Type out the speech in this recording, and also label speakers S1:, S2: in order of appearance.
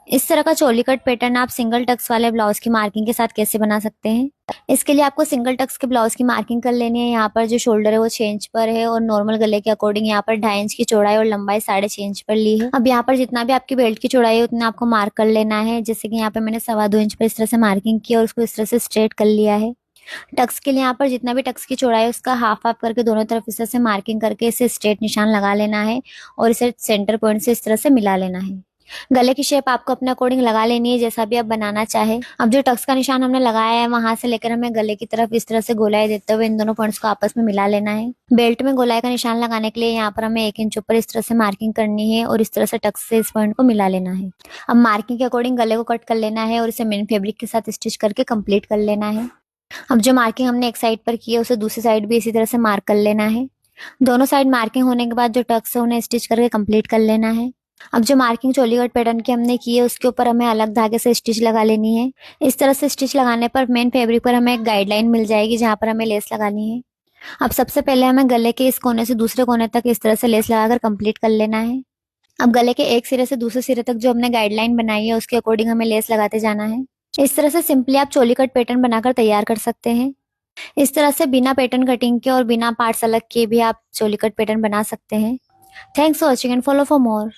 S1: इस तरह का चोली कट पैटर्न आप सिंगल टक्स वाले ब्लाउज की मार्किंग के साथ कैसे बना सकते हैं। इसके लिए आपको सिंगल टक्स के ब्लाउज की मार्किंग कर लेनी है। यहाँ पर जो शोल्डर है वो 6 इंच पर है और नॉर्मल गले के अकॉर्डिंग यहाँ पर 2.5 इंच की चौड़ाई और लंबाई 6.5 इंच पर ली है। अब यहाँ पर जितना भी आपकी बेल्ट की चौड़ाई है उतना आपको मार्क कर लेना है। जैसे कि यहाँ पे मैंने 2.25 इंच पर इस तरह से मार्किंग की और उसको इस तरह से स्ट्रेट कर लिया है। टक्स के लिए यहाँ पर जितना भी टक्स की चौड़ाई है उसका हाफ हाफ करके दोनों तरफ इस तरह से मार्किंग करके इसे स्ट्रेट निशान लगा लेना है और इसे सेंटर पॉइंट से इस तरह से मिला लेना है। गले की शेप आपको अपने अकॉर्डिंग लगा लेनी है जैसा भी आप बनाना चाहे। अब जो टक्स का निशान हमने लगाया है वहां से लेकर हमें गले की तरफ इस तरह से गोलाई देते हुए इन दोनों पॉइंट्स को आपस में मिला लेना है। बेल्ट में गोलाई का निशान लगाने के लिए यहाँ पर हमें 1 इंच ऊपर इस तरह से मार्किंग करनी है और इस तरह से टक्स से इस पॉइंट को मिला लेना है। अब मार्किंग के अकॉर्डिंग गले को कट कर लेना है और इसे मेन फैब्रिक के साथ स्टिच करके कंप्लीट कर लेना है। अब जो मार्किंग हमने एक साइड पर की है उसे दूसरी साइड भी इसी तरह से मार्क कर लेना है। दोनों साइड मार्किंग होने के बाद जो टक्स है उन्हें स्टिच करके कंप्लीट कर लेना है। अब जो मार्किंग चोली कट पैटर्न की हमने की है उसके ऊपर हमें अलग धागे से स्टिच लगा लेनी है। इस तरह से स्टिच लगाने पर मेन फैब्रिक पर हमें एक गाइडलाइन मिल जाएगी जहाँ पर हमें लेस लगानी है। अब सबसे पहले हमें गले के इस कोने से दूसरे कोने तक इस तरह से लेस लगाकर कंप्लीट कर लेना है। अब गले के एक सिरे से दूसरे सिरे तक जो हमने गाइडलाइन बनाई है उसके अकॉर्डिंग हमें लेस लगाते जाना है। इस तरह से सिंपली आप चोली कट पैटर्न बनाकर तैयार कर सकते हैं। इस तरह से बिना पैटर्न कटिंग के और बिना पार्ट्स अलग किए भी आप चोली कट पैटर्न बना सकते हैं। Thanks for watching and follow for more.